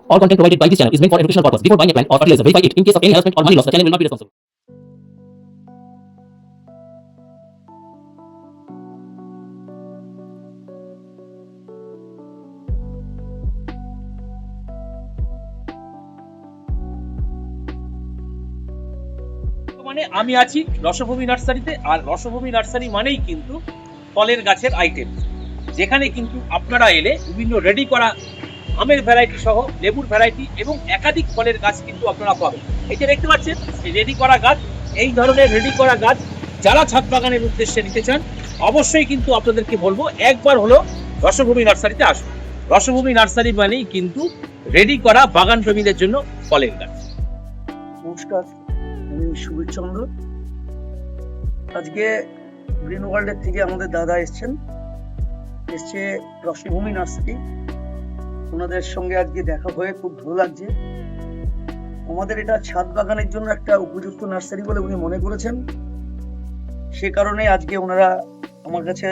All content provided by this channel is meant for educational purpose. Before buying a plant or fertilizer, verify it. In case of any harassment or money loss, the channel will not be responsible. মানে আমি আছি রসভূমি নার্সারিতে, আর Rosobhumi nursery মানেই কিন্তু ফলের গাছের item, যেখানে কিন্তু আপনারা এলে বিভিন্ন রেডি করা আমের ভ্যারাইটি সহ লেবুর ভ্যারাইটি এবং একাধিক ফলের গাছ কিন্তু আপনারা পাবেন। এই যে দেখতে পাচ্ছেন রেডি করা গাছ, এই ধরনের রেডি করা গাছ যারা ছাদ বাগানের উদ্দেশ্যে নিতে চান অবশ্যই কিন্তু আপনাদেরকে বলবো একবার হলো রসভূমি নার্সারিতে আসুন। রসভূমি নার্সারি মানেই কিন্তু রেডি করা বাগান প্রেমীদের জন্য ফলের গাছ। নমস্কার, আমি সুবীর চন্দ্র। আজকে গ্রিন ওয়ার্ল্ডের থেকে আমাদের দাদা এসছে রসভূমি নার্সারি। ওনাদের সঙ্গে আজকে দেখা হয়ে খুব ভালো লাগছে। আমাদের এটা ছাদ বাগানের জন্য একটা উপযুক্ত নার্সারি বলে উনি মনে করেছেন, সে কারণে আজকে ওনারা আমার কাছে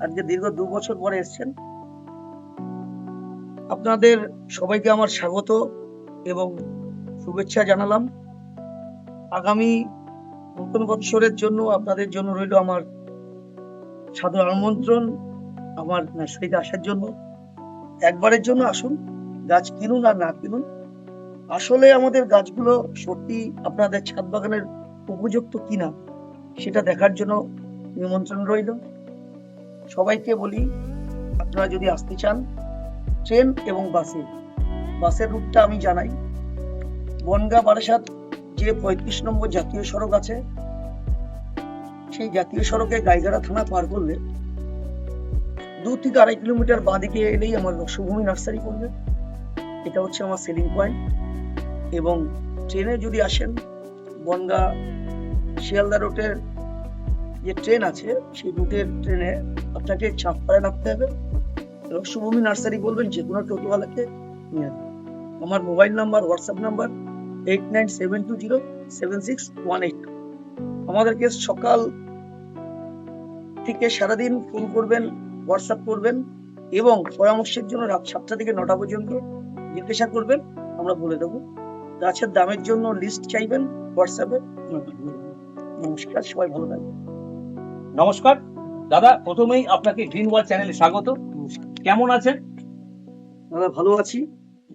আজকে দীর্ঘ 2 বছর পরে এসছেন। আপনাদের সবাইকে আমার স্বাগত এবং শুভেচ্ছা জানালাম। আগামী নতুন বৎসরের জন্য আপনাদের জন্য রইল আমার সাদর আমন্ত্রণ আমার নার্সারিতে আসার জন্য। একবারের জন্য আসুন, গাছ কিনুন আর না কিনুন, আসলে আমাদের গাছগুলো সত্যি আপনাদের ছাদ বাগানের উপযুক্ত কিনা সেটা দেখার জন্য নিমন্ত্রণ রইল। সবাইকে বলি, আপনারা যদি আসতে চান ট্রেন এবং বাসের রুটটা আমি জানাই। বনগাঁ বারাসাত যে 35 নম্বর জাতীয় সড়ক আছে, সেই জাতীয় সড়কে গাইঘাটা থানা পার করলে 2 থেকে 2.5 কিলোমিটার বাঁদিকে এলেই আমার রসভূমি নার্সারি পড়বে। এটা হচ্ছে আমার সেলিং পয়েন্ট। এবং ট্রেনে যদি আসেন, বনগাঁ শিয়ালদা রুটের যে ট্রেন আছে সেই রুটের ট্রেনে আপনাকে চাঁদপাড়ায় নামতে হবে। রসভূমি নার্সারি বলবেন, যে কোনো টোটোওয়ালাকে নিয়ে আসবে। আমার মোবাইল নাম্বার, হোয়াটসঅ্যাপ নাম্বার 8972076182। আমাদেরকে সকাল থেকে সারাদিন ফোন করবেন, হোয়াটসঅ্যাপ করবেন এবং পরামর্শের জন্য রাত 7টা থেকে 9টা পর্যন্ত জিজ্ঞাসা করবেন, আমরা বলে দেবো। গাছের দামের জন্য লিস্ট চাইবেন হোয়াটসঅ্যাপে। নমস্কার, সবাই ভালো থাকবেন। নমস্কার দাদা, প্রথমেই আপনাকে গ্রিন ওয়ার্ল্ড চ্যানেলে স্বাগত। কেমন আছেন? দাদা ভালো আছি।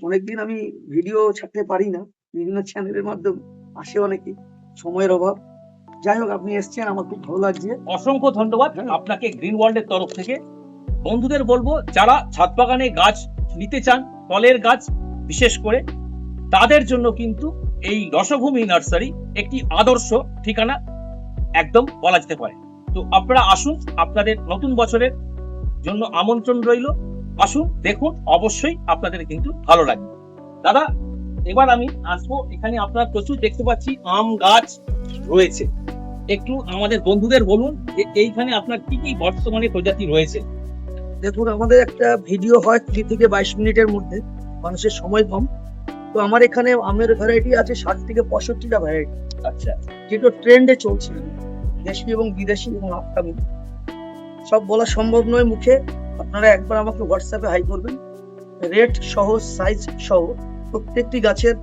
অনেকদিন আমি ভিডিও ছাড়তে পারি না, বিভিন্ন চ্যানেলের মাধ্যমে আসে অনেকে, সময়ের অভাব। যাই হোক, আপনি এসছেন, আমার খুব ভালো লাগছে। অসংখ্য ধন্যবাদ আপনাকে গ্রিন ওয়ার্ল্ডের তরফ থেকে। বন্ধুদের বলবো, যারা ছাদ বাগানে গাছ নিতে চান, ফলের গাছ বিশেষ করে, তাদের জন্য কিন্তু এই রসভূমি নার্সারি একটি আদর্শ ঠিকানা একদম বলা যেতে পারে। তো আপনারা আসুন, আপনাদের নতুন বছরের জন্য আমন্ত্রণ রইল। আসুন, দেখুন, অবশ্যই আপনাদের কিন্তু ভালো লাগবে। দাদা, এবার আমি আসবো, এখানে আপনারা প্রচুর দেখতে পাচ্ছি আম গাছ রয়েছে। একটু আমাদের বন্ধুদের বলুন যে এইখানে আপনার কি কি বর্তমানে প্রজাতি রয়েছে। দেখুন, আমাদের একটা ভিডিও হয় 30 থেকে 22 মিনিটের মধ্যে, মানুষের সময় কম। তো আমার এখানে আমের ভ্যারাইটি আছে 60 থেকে 65টা ভ্যারাইটি, আচ্ছা, যেটা ট্রেন্ডে চলছে, দেশি এবং বিদেশি এবং আপকামিং। সব বলা সম্ভব নয় মুখে। আপনারা একবার আমাকে হোয়াটসঅ্যাপে হাই করবেন, রেট সহ সাইজ সহ প্রত্যেকটি গাছের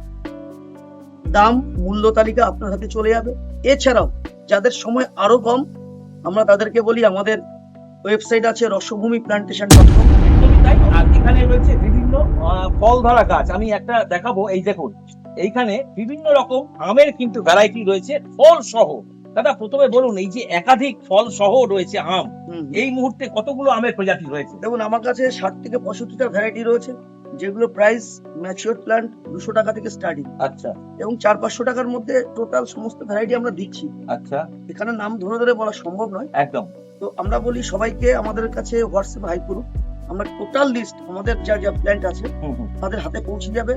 দাম, মূল্য তালিকা আপনার হাতে চলে যাবে। এছাড়াও যাদের সময় আরো কম, আমরা তাদেরকে বলি, আমাদের ওয়েবসাইট আছে রসভূমিপ্লান্টেশন.com। একদমই তাই। আর এখানে রয়েছে বিভিন্ন ফল ধরা গাছ। আমি একটা দেখাবো, এই দেখুন, এইখানে বিভিন্ন রকম আমের কিন্তু ভ্যারাইটি রয়েছে ফল সহ। দাদা, প্রথমে বলুন, এই যে একাধিক ফল সহ রয়েছে আম, এই মুহূর্তে কতগুলো আমের প্রজাতি রয়েছে? দেখুন, আমার কাছে 60 থেকে 65টা ভ্যারাইটি রয়েছে, যেগুলো প্রাইস ম্যাচিওর প্ল্যান্ট 200 টাকা থেকে স্টার্টিং। আচ্ছা, এবং 400-500 টাকার মধ্যে টোটাল সমস্ত ভ্যারাইটি আমরা দিচ্ছি। আচ্ছা, এখানে নাম ধরে ধরে বলা সম্ভব নয় একদম। তো আমরা বলি সবাইকে আমাদের কাছে হোয়াটসঅ্যাপ হাই করুন, আমরা টোটাল লিস্ট আমাদের যা যা প্ল্যান্ট আছে তাদের হাতে পৌঁছে যাবে।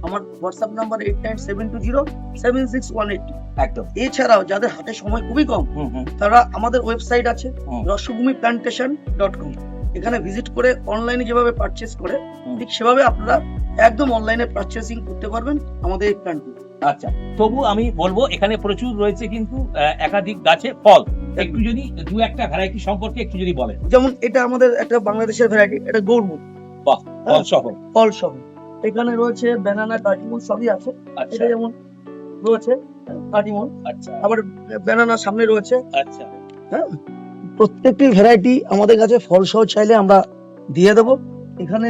আমার হোয়াটসঅ্যাপ নাম্বার 8972076182। একদম। এছাড়াও যাদের হাতে সময় খুবই কম, তারা আমাদের ওয়েবসাইট আছে রসভূমিপ্লান্টেশন.com। এখানে ভিজিট করে অনলাইনে যেভাবে পারচেজ করে, ঠিক সেভাবে আপনারা একদম অনলাইনে পারচেসিং করতে পারবেন আমাদের এই প্ল্যান্টগুলো। আচ্ছা, তবু আমি বলবো এখানে প্রচুর রয়েছে কিন্তু একাধিক গাছে ফল। একটু যদি 2-1টা ভ্যারাইটি সম্পর্কে একটু যদি বলেন। যেমন এটা আমাদের একটা বাংলাদেশের ভ্যারাইটি, এটা গৌরমুখ, বাহ, ফল সহ। ফল সহ। এখানে রয়েছে ব্যানানা, কাটিমন সবই আছে। আচ্ছা এটা যেমন রয়েছে কাটিমন, আচ্ছা আবার ব্যানানা সামনে রয়েছে। আচ্ছা হ্যাঁ, প্রত্যেকটি ভ্যারাইটি আমাদের কাছে ফল সহ চাইলে আমরা দিয়ে দেবো। এখানে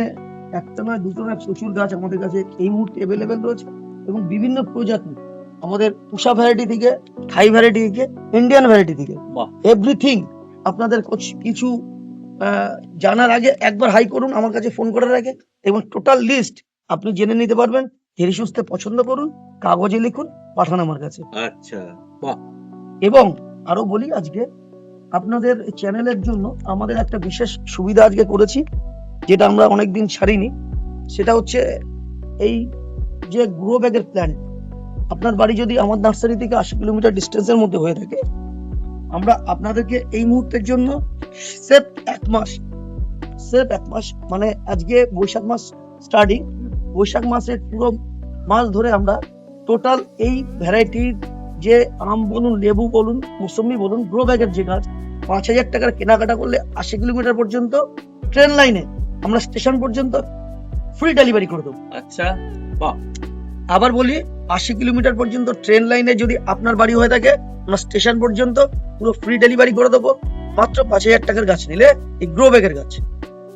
একটা নয় দুটো নয় প্রচুর গাছ আমাদের কাছে এই মুহূর্তে অ্যাভেলেবেল রয়েছে, এবং বিভিন্ন প্রজাতি আমাদের পুষা ভ্যারাইটি থেকে, থাই ভ্যারাইটি থেকে, ইন্ডিয়ান ভ্যারাইটি থেকে, বাহ। এভরিথিং। আপনাদের কিছু জানার আগে একবার হাই করুন আমার কাছে ফোন করার আগে, এবং টোটাল লিস্ট আপনি জেনে নিতে পারবেন। ধীরে সুস্থে পছন্দ করুন, কাগজে লিখুন, পাঠান আমার কাছে। আচ্ছা বাহ, এবং আরো বলি, আজকে আপনাদের চ্যানেলের জন্য আমাদের একটা বিশেষ সুবিধা আজকে করেছি, যেটা আমরা অনেকদিন ছাড়িনি। সেটা হচ্ছে এই যে গ্রো ব্যাগের প্ল্যান। আপনার বাড়ি যদি আমার নার্সারি থেকে 80 কিলোমিটার ডিস্টেন্সের মধ্যে হয়ে থাকে, আমরা আপনাদেরকে এই মুহূর্তের জন্য সেফ এক মাস মানে আজকে বৈশাখ মাস স্টার্টিং, বৈশাখ মাসের পুরো মাস ধরে আমরা টোটাল এই ভ্যারাইটির যে আম বলুন, লেবু বলুন, মৌসুমি বলুন, গ্রো ব্যাগের যে গাছ 5,000 টাকার কেনাকাটা করলে 80 কিলোমিটার পর্যন্ত ট্রেন লাইনে আমরা স্টেশন পর্যন্ত ফ্রি ডেলিভারি করে দেবো। আচ্ছা আবার বলি, 80 কিলোমিটার পর্যন্ত ট্রেন লাইনে যদি আপনার বাড়ি হয়ে থাকে, আমরা স্টেশন পর্যন্ত পুরো ফ্রি ডেলিভারি করে দেবো, মাত্র 5,000 টাকার গাছ নিলে, এই গ্রো ব্যাগের গাছ।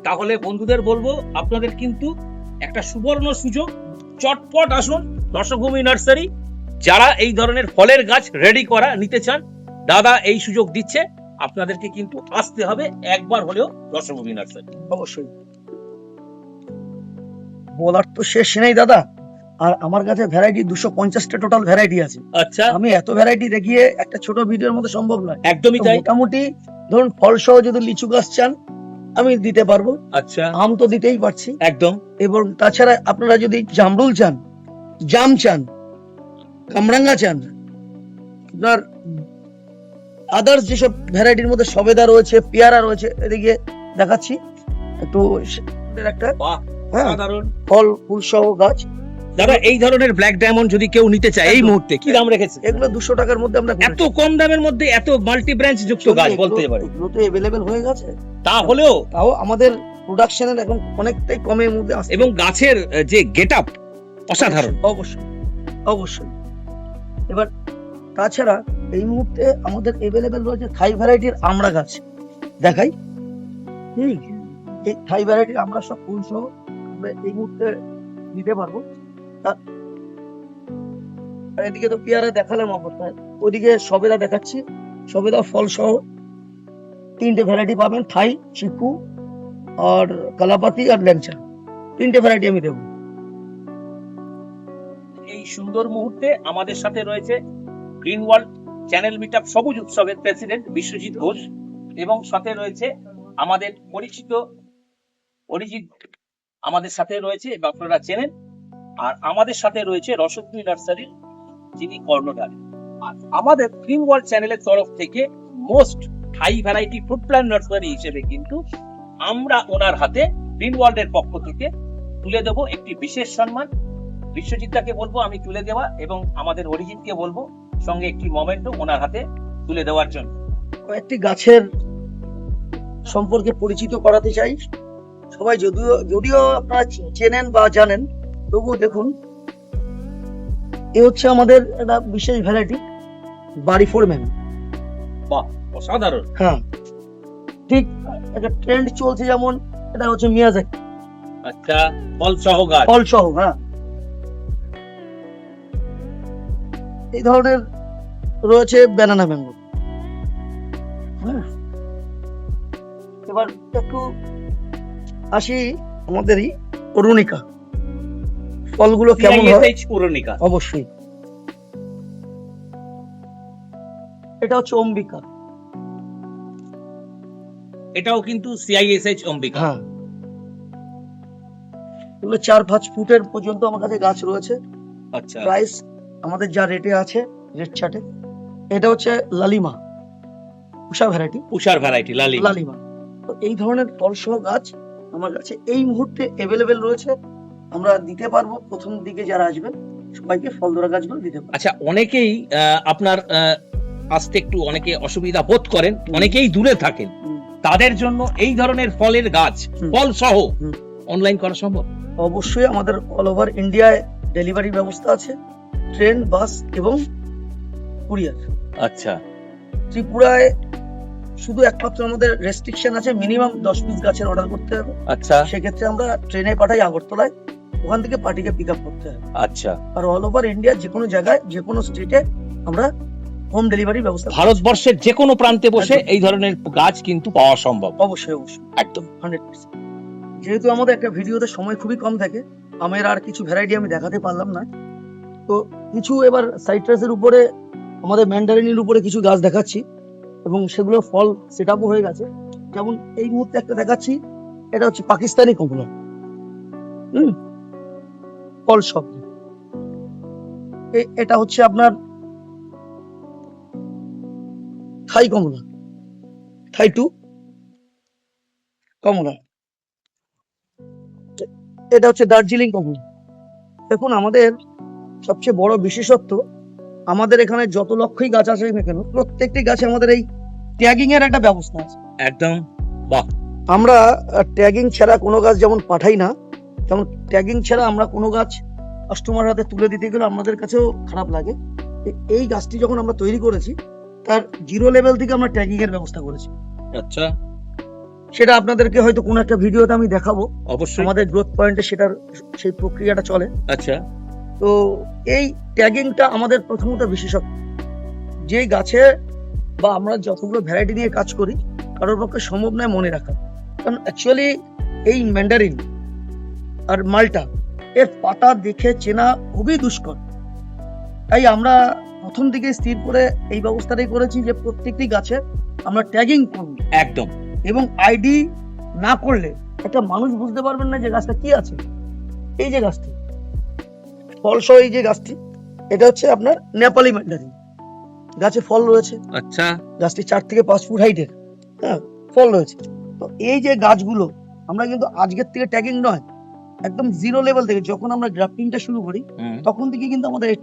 তাহলে বন্ধুদের বলবো, আপনাদের কিন্তু একটা সুবর্ণ সুযোগ, চটপট আসুন রসভূমি নার্সারি। যারা এই ধরনের ফলের গাছ রেডি করা নিতে চান, দাদা এই সুযোগ দিচ্ছে, আপনাদেরকে কিন্তু আসতে হবে একবার হলেও রসভূমি নার্সারি। অবশ্যই, বলার তো শেষ নেই দাদা। আর আমার কাছে ভ্যারাইটি 250টা টোটাল ভ্যারাইটি আছে। আচ্ছা, আমি এত ভ্যারাইটি দেখিয়ে একটা ছোট ভিডিওর মধ্যে সম্ভব নয়। একদমই তো তাই। মোটামুটি ধরুন ফল সহ যদি লিচু গাছ চান, আমি দিতে পারবো। আচ্ছা, আম তো দিতেই পারছি। একদম। এবং তাছাড়া আপনারা যদি জামরুল চান, জাম চান, কামরাঙ্গা চান, আপনার আদার্স যেসব ভ্যারাইটির মধ্যে সবেদা রয়েছে, পেয়ারা রয়েছে, এদিকে দেখাচ্ছি একটু একটা বাহ, হ্যাঁ সাধারণ। ফল ফুল সহ গাছ। দাদা এই ধরনের ব্ল্যাক ডায়মন্ড যদি কেউ নিতে চায় এই মুহূর্তে কি দাম রেখেছে? এগুলো 200 টাকার মধ্যে আমরা এত কম দামের মধ্যে এত মাল্টি ব্রাঞ্চ যুক্ত গাছ বলতে পারে, এগুলো তো অ্যাভেলেবেল হয়ে গেছে। তাহলেও তাও আমাদের প্রোডাকশনের এখন অনেকটাই কমের মধ্যে আসছে। এবং গাছের যে গেটআপ অসাধারণ। অবশ্যই অবশ্যই। এবার তাছাড়া এই মুহূর্তে আমাদের অ্যাভেলেবেল রয়েছে থাই ভ্যারাইটির আমড়া গাছ। দেখাই, এই থাই ভ্যারাইটির আমরা সব ফুল সহ আমরা এই মুহূর্তে দিতে পারবো। আর এদিকে তো পেয়ারা দেখালাম অবস্থায়, ওদিকে সবেদা দেখাচ্ছি, সবেদা ফল সহ 3টে ভ্যারাইটি পাবেন, থাই, চিকু আর কালাপাতি আর ল্যাংচা, 3টে ভ্যারাইটি আমি দেবো। এই সুন্দর মুহূর্তে আমাদের সাথে রয়েছে গ্রিন ওয়ার্ল্ড চ্যানেল মিটআপ সবুজ উৎসবের প্রেসিডেন্ট বিশ্বজিৎ ঘোষ, এবং সাথে রয়েছে আমাদের পরিচিত অরিজিৎ আমাদের সাথে রয়েছে, এবং আপনারা চেনেন। আর আমাদের সাথে রয়েছে রসভূমি নার্সারির যিনি কর্ণধার। আর আমাদের গ্রিন ওয়ার্ল্ড চ্যানেলের তরফ থেকে most high variety fruit plant nursery হিসেবে কিন্তু আমরা ওনার হাতে গ্রিন ওয়ার্ল্ডের পক্ষ থেকে তুলে দেবো একটি বিশেষ সম্মান। বিশ্বজিৎদাকে বলবো আমি তুলে দেওয়া, এবং আমাদের অরিজিৎকে বলবো সঙ্গে একটি মোমেন্টও ওনার হাতে তুলে দেওয়ার জন্য। কয়েকটি গাছের সম্পর্কে পরিচিত করাতে চাই। সবাই যদিও আপনারা চেনেন বা জানেন, তবুও দেখুন, এ হচ্ছে আমাদের একটা বিশেষ ভ্যারাইটি বাড়ি ফোরম্যান। বাহ, অসাধারণ। হ্যাঁ, ঠিক একটা ট্রেন্ড চলছে, যেমন এটা হচ্ছে মিয়াজাকি আচ্ছা, ফল সহ গাছ। ফল সহ। হ্যাঁ, এই ধরনের রয়েছে ব্যানানা ম্যাঙ্গো। হ্যাঁ, এবার একটু আসি আমাদেরই অরুণিকা, ফলগুলো কেমন হয়। CISH অরুণিকা। অবশ্যই, এটা হচ্ছে অম্বিকা। এটাও কিন্তু CISH অম্বিকা। হ্যাঁ, এগুলো 4-5 ফুটের পর্যন্ত আমার কাছে গাছ রয়েছে। আচ্ছা, প্রাইস আমাদের যা রেটে আছে, রেট চার্টে। এটা হচ্ছে লালিমা, উষা ভ্যারাইটি, উষার ভ্যারাইটি লালিমা। তো এই ধরনের ফল সহ গাছ আমার কাছে এই মুহূর্তে অ্যাভেলেবেল রয়েছে, আমরা দিতে পারবো। প্রথম দিকে যারা আসবেন সবাইকে ফল ধরা গাছগুলো দিতে পারবো। আচ্ছা, অনেকেই আপনার আসতে একটু অনেকে অসুবিধা বোধ করেন, অনেকেই দূরে থাকেন, তাদের জন্য এই ধরনের ফলের গাছ হুম। ফল সহ হুম। অনলাইন করা সম্ভব? অবশ্যই আমাদের অল ওভার ইন্ডিয়ায় ডেলিভারি ব্যবস্থা আছে, ট্রেন, বাস এবং কুরিয়ার। আচ্ছা, ত্রিপুরায় শুধু একমাত্র আমাদের রেস্ট্রিকশন আছে, মিনিমাম 10 পিস গাছের অর্ডার করতে হবে। আচ্ছা, সেক্ষেত্রে আমরা ট্রেনে পাঠাই আগরতলায়, ওখান থেকে পার্টিকে পিক আপ করতে হবে। আচ্ছা। আর অল ওভার ইন্ডিয়া যে কোনো জায়গায় যে কোনো স্টেটে আমরা হোম ডেলিভারি ব্যবস্থা করছি। ভারতবর্ষের যে কোনো প্রান্তে বসে একদম। এই ধরনের গাছ কিন্তু পাওয়া সম্ভব। অবশ্যই অবশ্যই একদম। 100%। যেহেতু আমাদের একটা ভিডিওতে সময় খুবই কম থাকে, আমের আর কিছু ভ্যারাইটি আমি দেখাতে পারলাম না, তো কিছু এবার সাইট্রাসের উপরে, আমাদের ম্যান্ডারিনের উপরে কিছু গাছ দেখাচ্ছি এবং সেগুলো ফল সেট আপও হয়ে গেছে। যেমন এই মুহূর্তে একটা দেখাচ্ছি, এটা হচ্ছে পাকিস্তানি কমলা। ফল সব। এটা হচ্ছে আপনার থাই কমলা, থাই টু কমলা। এটা হচ্ছে দার্জিলিং কমলা। দেখুন, আমাদের সবচেয়ে বড় বিশেষত্ব, আমাদের এখানে যত লক্ষই গাছ আছে না কেন, প্রত্যেকটি গাছে আমাদের এই ট্যাগিং এর একটা ব্যবস্থা আছে। একদম। আমরা ট্যাগিং ছাড়া কোনো গাছ যেমন পাঠাই না, তেমন ট্যাগিং ছাড়া আমরা কোনো গাছ কাস্টমার হাতে তুলে দিতে গেলে আমাদের কাছেও খারাপ লাগে। এই গাছটি যখন আমরা তৈরি করেছি, তার জিরো লেভেল থেকে আমরা ট্যাগিং এর ব্যবস্থা করেছি। আচ্ছা, সেটা আপনাদেরকে হয়তো কোনো একটা ভিডিওতে আমি দেখাবো। অবশ্যই। আমাদের গ্রোথ পয়েন্টে সেটার সেই প্রক্রিয়াটা চলে। আচ্ছা, তো এই ট্যাগিংটা আমাদের প্রথমত বিশেষত্ব। যে গাছে বা আমরা যতগুলো ভ্যারাইটি নিয়ে কাজ করি, কারোর পক্ষে সম্ভব নয় মনে রাখা। কারণ অ্যাকচুয়ালি এই ম্যান্ডারিন আর মাল্টা এর পাতা দেখে চেনা খুবই দুষ্কর। তাই আমরা প্রথম থেকে স্থির করে এই ব্যবস্থাটাই করেছি যে প্রত্যেকটি গাছে আমরা ট্যাগিং করব। একদম। এবং আইডি না করলে একটা মানুষ বুঝতে পারবেন না যে গাছটা কি আছে। এই যে গাছটি ফলসহ, এই যে গাছটি, এটা হচ্ছে আপনার নেপালি ম্যান্ডারিন। গাছে ফল রয়েছে। আচ্ছা, গাছটি 4 থেকে 5 ফুট হাইটের, হ্যাঁ, ফল রয়েছে। তো এই যে গাছগুলো আমরা কিন্তু আজকের থেকে ট্যাগিং নয়, একদম জিরো লেভেল থেকে যখন আমরা গ্রাফটিংটা শুরু করি তখন থেকে কিন্তু আমাদের এই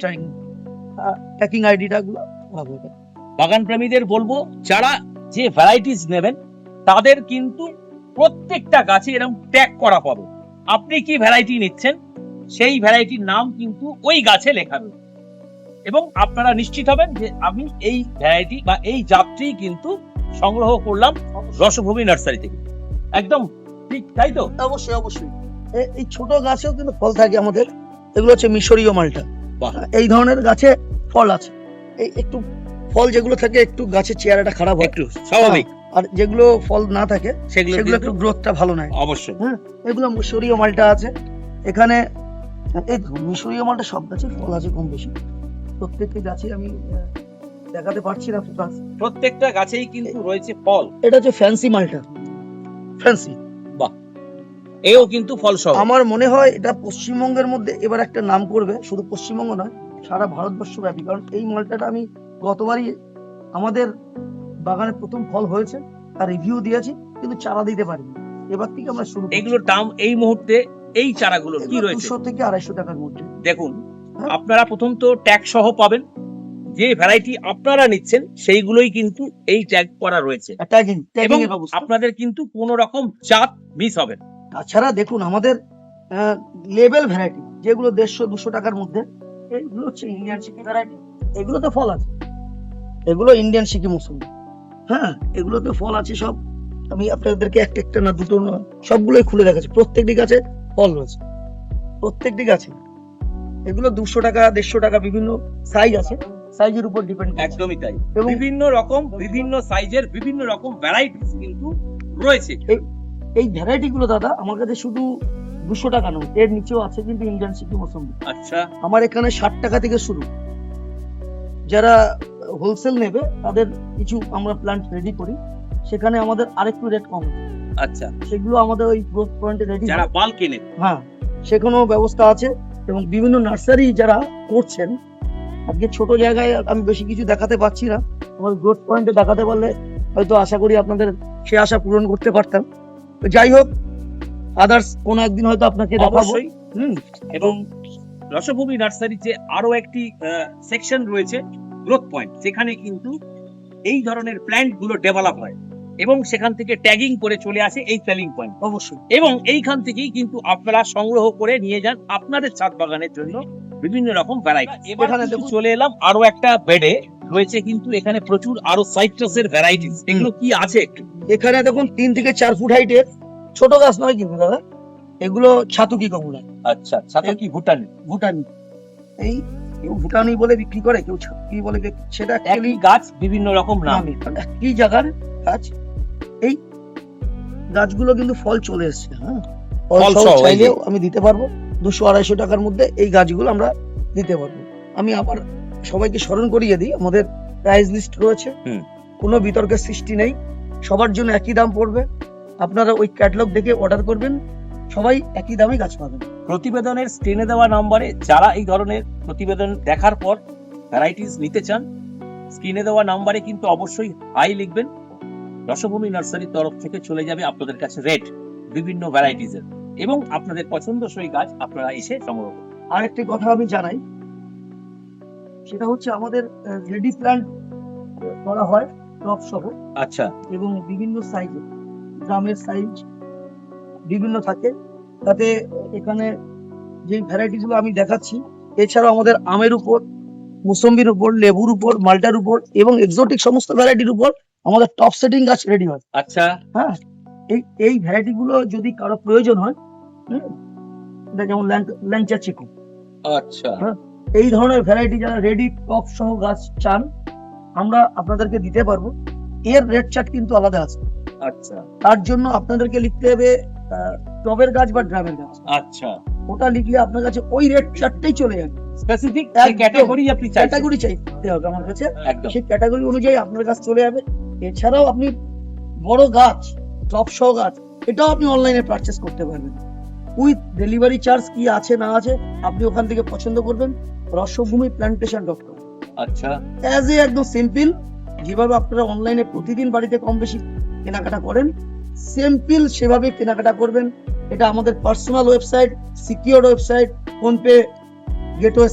ট্যাগিং আইডিটা গুলো করা হয়ে থাকে। বাগান প্রেমীদের বলবো, যারা যে ভ্যারাইটিস নেবেন তাদের কিন্তু প্রত্যেকটা গাছে এরকম ট্যাগ করা পাবে। আপনি কি ভ্যারাইটি নিচ্ছেন সেই ভ্যারাইটির নাম কিন্তু ওই গাছে লেখা রয়েছে, এবং আপনারা নিশ্চিত হবেন যে আমি এই ভ্যারাইটি বা এই জাতটি কিন্তু সংগ্রহ করলাম রসভূমি নার্সারি থেকে। একদম ঠিক, তাই তো? অবশ্যই অবশ্যই। এই ছোট গাছেও কিন্তু ফল থাকে আমাদের। এগুলো হচ্ছে মিশরীয় মালটা। বাহ। এই ধরনের গাছে ফল আছে। এই একটু ফল যেগুলো থাকে একটু গাছের চেহারাটা খারাপ হয়, একটু স্বাভাবিক। আর যেগুলো ফল না থাকে সেগুলো সেগুলো একটু গ্রোথটা ভালো নয়। অবশ্যই। হ্যাঁ, এগুলো মিশরীয় মালটা আছে এখানে। এই মিশরীয় মালটা সব গাছে ফল আছে কম বেশি। প্রত্যেকটি গাছে আমি দেখাতে পারছি না ফোকাস। প্রত্যেকটা গাছেই কিন্তু রয়েছে ফল। এটা হচ্ছে ফ্যান্সি মালটা, ফ্যান্সি। এও কিন্তু ফল সহ। আমার মনে হয় এটা পশ্চিমবঙ্গের মধ্যে এবার একটা নাম করবে, শুধু পশ্চিমবঙ্গ নয়, সারা ভারতবর্ষ ব্যাপী। কারণ এই মালটাটা আমি গতবারই আমাদের বাগানে প্রথম ফল হয়েছে, তার রিভিউ দিয়েছি, কিন্তু চারা দিতে পারিনি। এবার থেকে আমরা শুরু করছি। এগুলোর দাম এই মুহূর্তে এই চারাগুলোর কি এগুলো রয়েছে? 200 থেকে 250 টাকার মধ্যে। দেখুন, আপনারা প্রথম তো ট্যাগ সহ পাবেন। যে ভ্যারাইটি আপনারা নিচ্ছেন সেইগুলোই কিন্তু এই ট্যাগ করা রয়েছে, ট্যাগিং এবং এর ব্যবস্থা। আপনাদের কিন্তু কোনো রকম জাত মিস হবে না। তাছাড়া দেখুন, আমাদের লেভেল ভ্যারাইটি যেগুলো 150-200 টাকার মধ্যে, এগুলো হচ্ছে ইন্ডিয়ান সিকি ভ্যারাইটি। এগুলোতে ফল আছে, এগুলো ইন্ডিয়ান সিকি মৌসুমি। হ্যাঁ, এগুলোতে ফল আছে সব। আমি আপনাদেরকে একটা একটা না দুটো না সবগুলোই খুলে দেখাচ্ছি। প্রত্যেকটি গাছে ফল রয়েছে, প্রত্যেকটি গাছে। এগুলো 200 টাকা, 150 টাকা, বিভিন্ন সাইজ আছে, সাইজের উপর ডিপেন্ড। একদমই তাই। এবং বিভিন্ন রকম, বিভিন্ন সাইজের, বিভিন্ন রকম ভ্যারাইটিস কিন্তু রয়েছে। এই ভ্যারাইটি গুলো দাদা আমার কাছে শুধু 200 টাকা নয়, এর নিচেও আছে কিন্তু ইন্ডিয়ান সিকি মৌসুমি। আচ্ছা, আমার এখানে 60 টাকা থেকে শুরু। যারা হোলসেল নেবে তাদের কিছু আমরা প্ল্যান্ট রেডি করি, সেখানে আমাদের আরেকটু রেট কম। আচ্ছা, সেগুলো আমাদের ওই গ্রোথ পয়েন্টে রেডি। যারা বাল্ক কেনে, হ্যাঁ, সেখানেও ব্যবস্থা আছে। এবং বিভিন্ন নার্সারি যারা করছেন, আজকে ছোট জায়গায় আমি বেশি কিছু দেখাতে পারছি না, আমার গ্রোথ পয়েন্টে দেখাতে পারলে হয়তো আশা করি আপনাদের সে আশা পূরণ করতে পারতাম। তো যাই হোক, আদার্স কোন একদিন হয়তো আপনাকে দেখাবো। অবশ্যই। এবং রসভূমি নার্সারি যে আরো একটি সেকশন রয়েছে গ্রোথ পয়েন্ট, সেখানে কিন্তু এই ধরনের প্ল্যান্ট গুলো ডেভেলপ হয়। এবং সেখান থেকে ট্যাগিং করে চলে আসে এই সেলিং পয়েন্ট, অবশ্যই এবং এইখান থেকেই কিন্তু আপনারা সংগ্রহ করে নিয়ে যান আপনাদের ছাদ বাগানের জন্য বিভিন্ন রকম ভ্যারাইটি। এবার এখানে কিন্তু দেখুন। চলে এলাম আরো একটা বেডে, রয়েছে কিন্তু এখানে প্রচুর আরো সাইট্রাসের ভ্যারাইটিস। এগুলো কি আছে একটু? এখানে দেখুন 3 থেকে 4 ফুট হাইটের ছোট গাছ নয় কিন্তু দাদা, এগুলো ছাতুকি কমলা, আচ্ছা, সাথে কি ভুটানি? ভুটানি। এই কেউ ভুটানি বলে বিক্রি করে, কেউ ছাতুকি বলে সেটা একই অ্যাকচুয়ালি গাছ বিভিন্ন রকম নাম। নামই, কি জায়গার গাছ। এই গাছগুলো কিন্তু ফল চলে এসছে, হ্যাঁ, ফল ফল সহ সহ, এই যে। চাইলেও আমি দিতে পারবো 200-250 টাকার মধ্যে এই গাছগুলো আমরা দিতে পারবো। আমি আবার সবাইকে স্মরণ করিয়ে দিই, আমাদের প্রাইস লিস্ট রয়েছে, হুম। কোনো বিতর্কের সৃষ্টি নেই, সবার জন্য একই দাম পড়বে। আপনারা ওই ক্যাটালগ দেখে অর্ডার করবেন, সবাই একই দামে গাছ পাবেন। প্রতিবেদনের স্ক্রিনে দেওয়া নম্বরে যারা এই ধরনের প্রতিবেদন দেখার পর ভ্যারাইটিস নিতে চান, স্ক্রিনে দেওয়া নম্বরে কিন্তু অবশ্যই হাই লিখবেন। রসভূমি নার্সারির তরফ থেকে চলে যাবে আপনাদের কাছে রেট বিভিন্ন ভ্যারাইটিসের, এবং আপনাদের পছন্দসই গাছ আপনারা এসে সংগ্রহ করুন। আরেকটি কথা আমি জানাই, সেটা হচ্ছে আমাদের রেডি প্ল্যান্ট করা হয় টপ সহ, আচ্ছা, এবং বিভিন্ন সাইজে, গ্রামের সাইজ বিভিন্ন থাকে, তাতে এখানে যে ভ্যারাইটিস গুলো আমি দেখাচ্ছি, এছাড়াও আমাদের আমের উপর, মুসম্বির উপর, লেবুর উপর, মালটার উপর এবং এক্সোটিক সমস্ত ভ্যারাইটির উপর আমাদের টপ সেটিং গাছ রেডি হয়। আচ্ছা, হ্যাঁ, এই ভ্যারাইটি গুলো যদি কারো প্রয়োজন হয়, এটা যেমন ল্যাংচা চিকু, আচ্ছা, এই ধরনের ভ্যারাইটি যারা রেডি টপ সহ গাছ চান, আমরা আপনাদেরকে দিতে পারবো। এর রেট চার্ট কিন্তু আলাদা আছে, আচ্ছা, তার জন্য আপনাদেরকে লিখতে হবে টবের গাছ বা ড্রামের গাছ। আচ্ছা, ওটা লিখলে আপনার কাছে ওই রেট চার্টটাই চলে যাবে। স্পেসিফিক একদম। ক্যাটাগরি আপনি চাইছেন। ক্যাটাগরি চাইতে হবে আমার কাছে, একদম। সেই ক্যাটাগরি অনুযায়ী আপনার কাছে চলে যাবে। এছাড়াও আপনি বড় গাছ, টপ সহ গাছ, এটাও আপনি অনলাইনে পারচেস করতে পারবেন উইথ ডেলিভারি চার্জ। কি আছে না আছে আপনি ওখান থেকে পছন্দ করবেন। রসভূমি প্ল্যান্টেশন.com আচ্ছা, অ্যাজ এ একদম সিম্পল, যেভাবে আপনারা অনলাইনে প্রতিদিন বাড়িতে কম বেশি কেনাকাটা করেন, সিম্পল সেভাবে কেনাকাটা করবেন। এটা আমাদের personal website, secure website, PhonePe gateway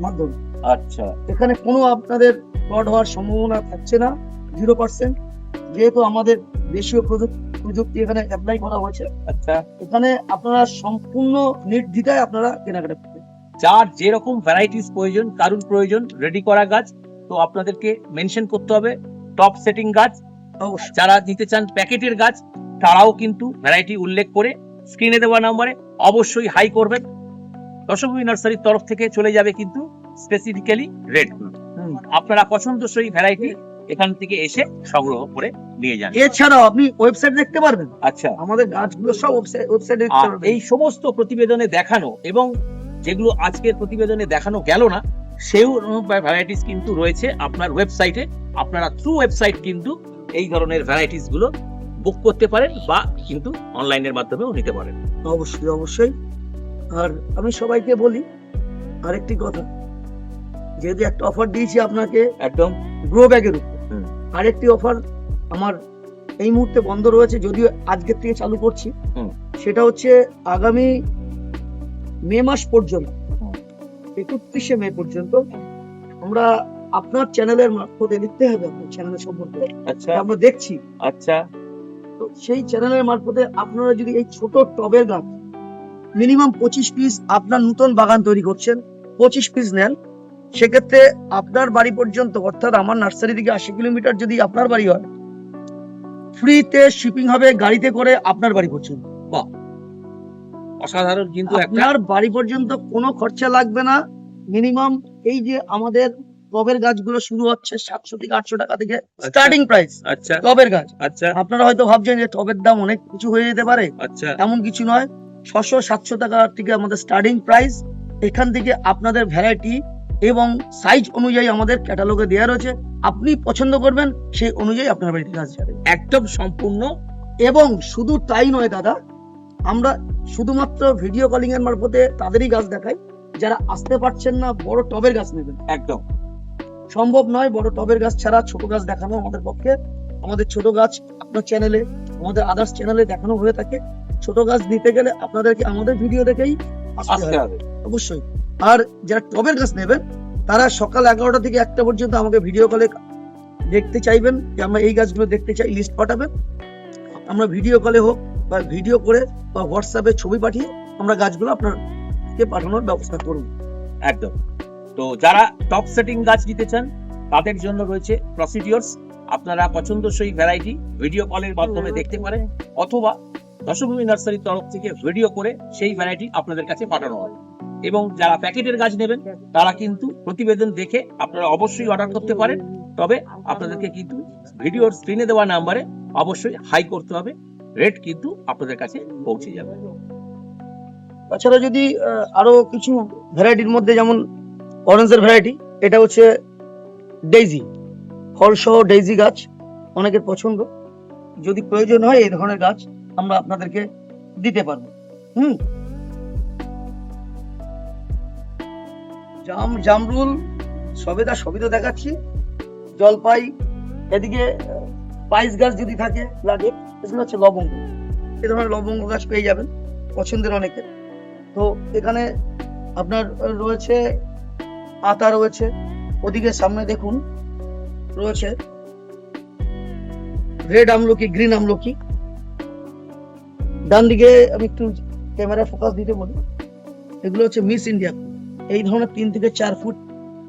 মাধ্যমে। আচ্ছা, এখানে কোনো আপনাদের ফ্রড হওয়ার সম্ভাবনা থাকছে না, 0%, যেহেতু আমাদের দেশীয় প্রযুক্তি এখানে অ্যাপ্লাই করা হয়েছে। আচ্ছা। এখানে আপনারা সম্পূর্ণ নির্দ্বিধায় আপনারা কেনাকাটা করবেন। যার যেরকম ভ্যারাইটিস প্রয়োজন, কারুর প্রয়োজন রেডি করা গাছ, তো আপনাদেরকে মেনশন করতে হবে টপ সেটিং গাছ। অবশ্যই যারা নিতে চান প্যাকেটের গাছ, তারাও কিন্তু ভ্যারাইটি উল্লেখ করে স্ক্রিনে দেওয়া নম্বরে অবশ্যই হাই করবেন। রসভূমি নার্সারির তরফ থেকে চলে যাবে কিন্তু স্পেসিফিক্যালি রেড। আপনারা পছন্দসই ভ্যারাইটি এখান থেকে এসে সংগ্রহ করে নিয়ে যান। এছাড়াও আপনি ওয়েবসাইট দেখতে পারবেন, আচ্ছা, আমাদের গাছগুলো সব ওয়েবসাইটে দেখতে আর পারবেন। এই সমস্ত প্রতিবেদনে দেখানো এবং যেগুলো আজকের প্রতিবেদনে দেখানো গেল না, সেও ভ্যারাইটিস কিন্তু রয়েছে আপনার ওয়েবসাইটে। আপনারা থ্রু ওয়েবসাইট কিন্তু এই ধরনের ভ্যারাইটিস গুলো বুক করতে পারেন বা কিন্তু অনলাইনের মাধ্যমেও নিতে পারেন। অবশ্যই অবশ্যই। আর আমি সবাইকে বলি আরেকটি কথা, যেহেতু একটা অফার দিয়েছি আপনাকে একদম গ্রো ব্যাগের উপর, হুম। আরেকটি অফার আমার এই মুহূর্তে বন্ধ রয়েছে, যদিও আজকের থেকে চালু করছি। হুম। সেটা হচ্ছে আগামী মে মাস পর্যন্ত, 31শে মে পর্যন্ত আমরা আপনার চ্যানেলের মারফতে লিখতে হবে আপনার চ্যানেলের সম্পর্কে, আচ্ছা, আমরা দেখছি। আচ্ছা, তো সেই চ্যানেলের মারফতে আপনারা যদি এই ছোট টবের গাছ মিনিমাম 25 পিস, আপনার নতুন বাগান তৈরি করছেন, 25 পিস নেন, সেক্ষেত্রে আপনার বাড়ি পর্যন্ত, অর্থাৎ আমার নার্সারি থেকে 80 কিলোমিটার যদি আপনার বাড়ি হয়, ফ্রিতে শিপিং হবে গাড়িতে করে আপনার বাড়ি পর্যন্ত। অসাধারণ কিন্তু একটা। আপনার বাড়ি পর্যন্ত কোনো খরচা লাগবে না। মিনিমাম এই যে আমাদের টবের গাছগুলো শুরু হচ্ছে 700 থেকে 800 টাকা থেকে স্টার্টিং প্রাইস আচ্ছা, টবের গাছ। আচ্ছা, আপনারা হয়তো ভাবছেন যে টবের দাম অনেক কিছু হয়ে যেতে পারে, আচ্ছা, এমন কিছু নয়। 600-700 টাকা থেকে আমাদের স্টার্টিং প্রাইস। এখান থেকে আপনাদের ভ্যারাইটি এবং সাইজ অনুযায়ী আমাদের ক্যাটালগে দেওয়া রয়েছে, আপনি পছন্দ করবেন সেই অনুযায়ী আপনার বাড়িতে গাছ যাবে। একদম সম্পূর্ণ। এবং শুধু তাই নয় দাদা, আমরা শুধুমাত্র ভিডিও কলিং এর মারফতে তাদেরই গাছ দেখাই যারা আসতে পারছেন না, বড় টবের গাছ নেবেন। একদম সম্ভব নয় বড় টবের গাছ ছাড়া ছোট গাছ দেখানো আমাদের পক্ষে। আমাদের ছোট গাছ আপনার চ্যানেলে, আমাদের আদার্স চ্যানেলে দেখানো হয়ে থাকে। ছোট গাছ নিতে গেলে আপনাদেরকে আমাদের ভিডিও দেখেই আসতে আসতে হবে হবে। অবশ্যই। আর যারা টবের গাছ নেবেন তারা সকাল 11টা থেকে 1টা পর্যন্ত আমাকে ভিডিও কলে দেখতে চাইবেন যে আমরা এই গাছগুলো দেখতে চাই, লিস্ট পাঠাবেন, আমরা ভিডিও কলে হোক বা ভিডিও করে বা হোয়াটসঅ্যাপে ছবি পাঠিয়ে আমরা গাছগুলো আপনাকে পাঠানোর ব্যবস্থা করব। একদম। তো যারা টপ সেটিং গাছ নিতে চান তাদের জন্য রয়েছে প্রসিডিওরস। আপনারা পছন্দসই ভ্যারাইটি ভিডিও কলের মাধ্যমে দেখতে পারেন, অথবা রসভূমি নার্সারির তরফ থেকে ভিডিও করে সেই ভ্যারাইটি আপনাদের কাছে পাঠানো হয়। এবং যারা প্যাকেটের গাছ নেবেন তারা কিন্তু প্রতিবেদন দেখে আপনারা অবশ্যই অর্ডার করতে পারেন, তবে আপনাদেরকে কিন্তু ভিডিওর স্ক্রিনে দেওয়া নাম্বারে অবশ্যই হাই করতে হবে, রেট কিন্তু আপনাদের কাছে পৌঁছে যাবে। তাছাড়া যদি আরো কিছু ভ্যারাইটির মধ্যে, যেমন অরেঞ্জের ভ্যারাইটি, এটা হচ্ছে ডেইজি, ফলসহ ডেইজি গাছ অনেকের পছন্দ, যদি প্রয়োজন হয় এই ধরনের গাছ আমরা আপনাদেরকে দিতে পারবো। জামরুল সবই তো দেখাচ্ছি, জলপাই, এদিকে স্পাইস গাছ যদি থাকে লাগে, এগুলো হচ্ছে লবঙ্গ, এই ধরনের লবঙ্গ গাছ পেয়ে যাবেন পছন্দের অনেকের। তো এখানে আপনার রয়েছে আতা রয়েছে, ওদিকে সামনে দেখুন রয়েছে রেড আমলকি, গ্রিন আমলকি। ডান দিকে আমি একটু ক্যামেরা ফোকাস দিতে বলি, এগুলো হচ্ছে মিস ইন্ডিয়া। এই ধরনের 3 থেকে 4 ফুট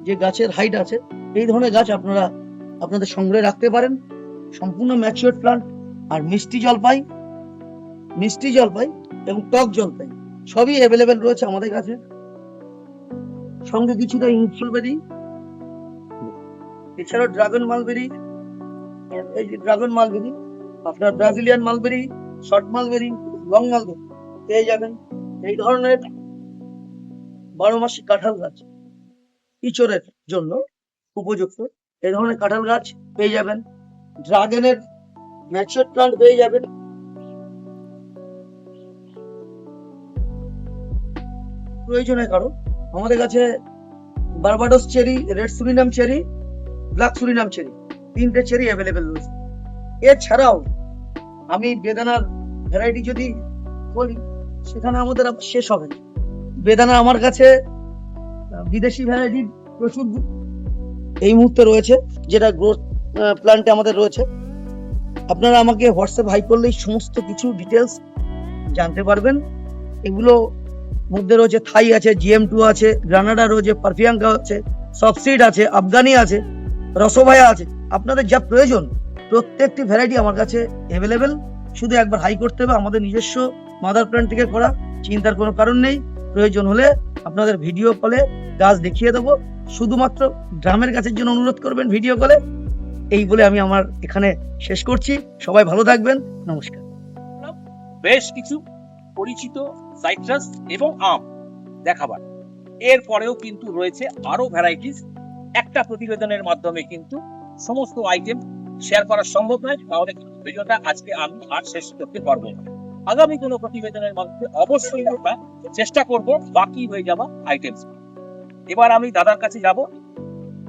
যে গাছের হাইট আছে, এই ধরনের গাছ আপনারা আপনাদের সংগ্রহে রাখতে পারেন। সম্পূর্ণ ম্যাচিওর প্লান্ট। আর মিষ্টি জলপাই এবং টক জলপাই সবই অ্যাভেলেবেল রয়েছে আমাদের কাছে। সঙ্গে কিছুটা ইনফ্লুবেরি, এছাড়াও ড্রাগন মালবেরি, এই যে ড্রাগন মালবেরি, আপনার Brazilian mulberry, short mulberry, long mulberry পেয়ে যাবেন। এই ধরনের 12 মাসি কাঁঠাল গাছ ইঁচড়ের জন্য উপযুক্ত, এই ধরনের কাঁঠাল গাছ পেয়ে যাবেন। ড্রাগনের ম্যাচিওর প্লান্ট পেয়ে যাবেন। প্রয়োজনে কারো আমাদের কাছে Barbados cherry, red Surinam cherry, black Surinam cherry, 3টে চেরি অ্যাভেলেবেল রয়েছে। এছাড়াও আমি বেদানার ভ্যারাইটি যদি বলি, সেখানে আমাদের শেষ হবে না। বেদানা আমার কাছে বিদেশি ভ্যারাইটি প্রচুর এই মুহূর্তে রয়েছে, যেটা গ্রোথ প্ল্যান্টে আমাদের রয়েছে। আপনারা আমাকে হোয়াটসঅ্যাপ হাই করলেই সমস্ত কিছু ডিটেলস জানতে পারবেন। এগুলো মধ্যে রয়েছে থাই আছে, GM2 আছে, গ্রানাডা রয়েছে, পারফিয়াঙ্কা আছে, সফটসিড আছে, আফগানি আছে, রসভায়া আছে। আপনাদের যা প্রয়োজন প্রত্যেকটি ভ্যারাইটি আমার কাছে অ্যাভেলেবেল। শুধু একবার হাই করতে হবে। আমাদের নিজস্ব মাদার প্ল্যান্ট থেকে করা, চিন্তার কোনো কারণ নেই। প্রয়োজন হলে আপনাদের ভিডিও কলে গাছ দেখিয়ে দেবো। শুধুমাত্র ড্রামের গাছের জন্য অনুরোধ করবেন ভিডিও কলে। এই বলে আমি আমার এখানে শেষ করছি। সবাই ভালো থাকবেন, নমস্কার। বেশ কিছু পরিচিত সাইট্রাস এবং আম দেখাবার, এরপরেও কিন্তু রয়েছে আরো ভ্যারাইটিস। একটা প্রতিবেদনের মাধ্যমে কিন্তু সমস্ত আইটেম শেয়ার করা সম্ভব নয়, তাহলে ভিডিওটা আজকে আমি আর শেষ করতে পারবো না। আগামী কোনো প্রতিবেদনের মাধ্যমে অবশ্যই আমরা চেষ্টা করব বাকি হয়ে যাওয়া আইটেম। এবার আমি দাদার কাছে যাব।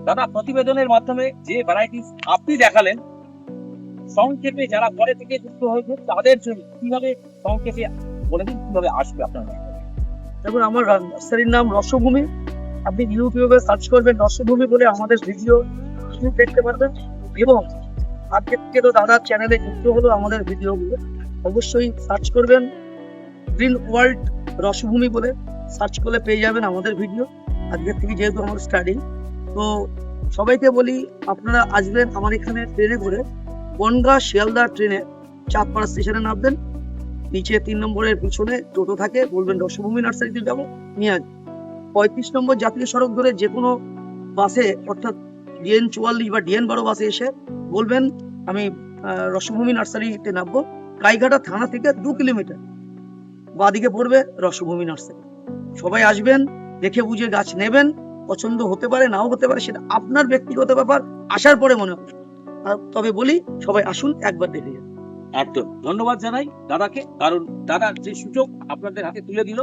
দাদা, প্রতিবেদনের মাধ্যমে যে ভ্যারাইটিস আপনি দেখালেন, সংক্ষেপে যারা পরে থেকে যুক্ত হয়েছে তাদের জন্য কিভাবে সংক্ষেপে বলে দিন, কিভাবে আসবে আপনার? দেখুন, আমার নার্সারির নাম রসভূমি। আপনি ইউটিউবে সার্চ করবেন রসভূমি বলে, আমাদের ভিডিও দেখতে পারবেন। এবং আজকে থেকে তো দাদার চ্যানেলে যুক্ত হলো আমাদের ভিডিওগুলো, অবশ্যই সার্চ করবেন গ্রিন ওয়ার্ল্ড রসভূমি বলে, সার্চ করলে পেয়ে যাবেন আমাদের ভিডিও। আজকের থেকে যেহেতু আমার স্টার্টিং, তো সবাইকে বলি আপনারা আসবেন আমার এখানে ট্রেনে করে, বনগাঁ শিয়ালদা ট্রেনে চাঁদপাড়া স্টেশনে নামবেন। নিচে 3 নম্বরের পিছনে টোটো থাকে, বলবেন রসভূমি নার্সারিতে যাবো, নিয়ে আসবেন। 35 নম্বর জাতীয় সড়ক ধরে যে কোনো বাসে, অর্থাৎ DN 44 বা DN 12 বাসে এসে বলবেন আমি রসভূমি নার্সারিতে নামবো। গাইঘাটা থানা থেকে 2 কিলোমিটার বাদিকে পড়বে রসভূমি নার্সারি। সবাই আসবেন, দেখে বুঝে গাছ নেবেন। পছন্দ হতে পারে, নাও হতে পারে, সেটা আপনার ব্যক্তিগত ব্যাপার, আসার পরে মনে হবে। তবে বলি সবাই আসুন, একবার দেখে যান। একদম ধন্যবাদ জানাই দাদাকে, কারণ দাদা যে সুযোগ আপনাদের হাতে তুলে দিল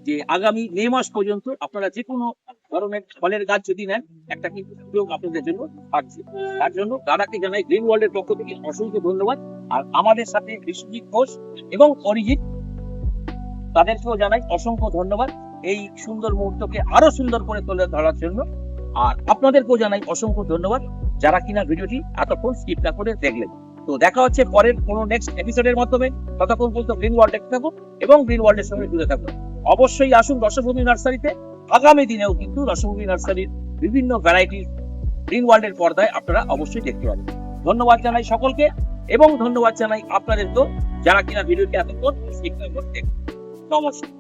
যে আগামী মে মাস পর্যন্ত আপনারা যে কোনো ধরনের ফলের গাছ যদি নেন, একটা কিন্তু সুযোগ আপনাদের জন্য থাকছে। তার জন্য দাদাকে জানাই গ্রিন ওয়ার্ল্ডের পক্ষ থেকে অসংখ্য ধন্যবাদ। আর আমাদের সাথে বিশ্বজিৎ ঘোষ এবং অরিজিৎ, তাদেরকেও জানাই অসংখ্য ধন্যবাদ এই সুন্দর মুহূর্তকে আরো সুন্দর করে তুলে ধরার জন্য। আর আপনাদেরকেও জানাই অসংখ্য ধন্যবাদ। যারা কিনা ভিডিওটি এতক্ষণ স্কিপ না করে দেখলেন। তো দেখা হচ্ছে পরের কোনো নেক্সট এপিসোডের মাধ্যমে। ততক্ষণ পর্যন্ত গ্রিন ওয়ার্ল্ড দেখতে থাকুন এবং গ্রিন ওয়ার্ল্ডের সঙ্গে জুড়ে থাকুন। অবশ্যই আসুন রসভূমি নার্সারিতে। আগামী দিনেও কিন্তু রসভূমি নার্সারির বিভিন্ন ভ্যারাইটির গ্রিন ওয়ার্ল্ডের পর্দায় আপনারা অবশ্যই দেখতে পাবেন। ধন্যবাদ জানাই সকলকে এবং ধন্যবাদ জানাই আপনাদেরকেও যারা কিনা ভিডিওটি এতক্ষণ স্কিপ না করে দেখলেন। নমস্কার।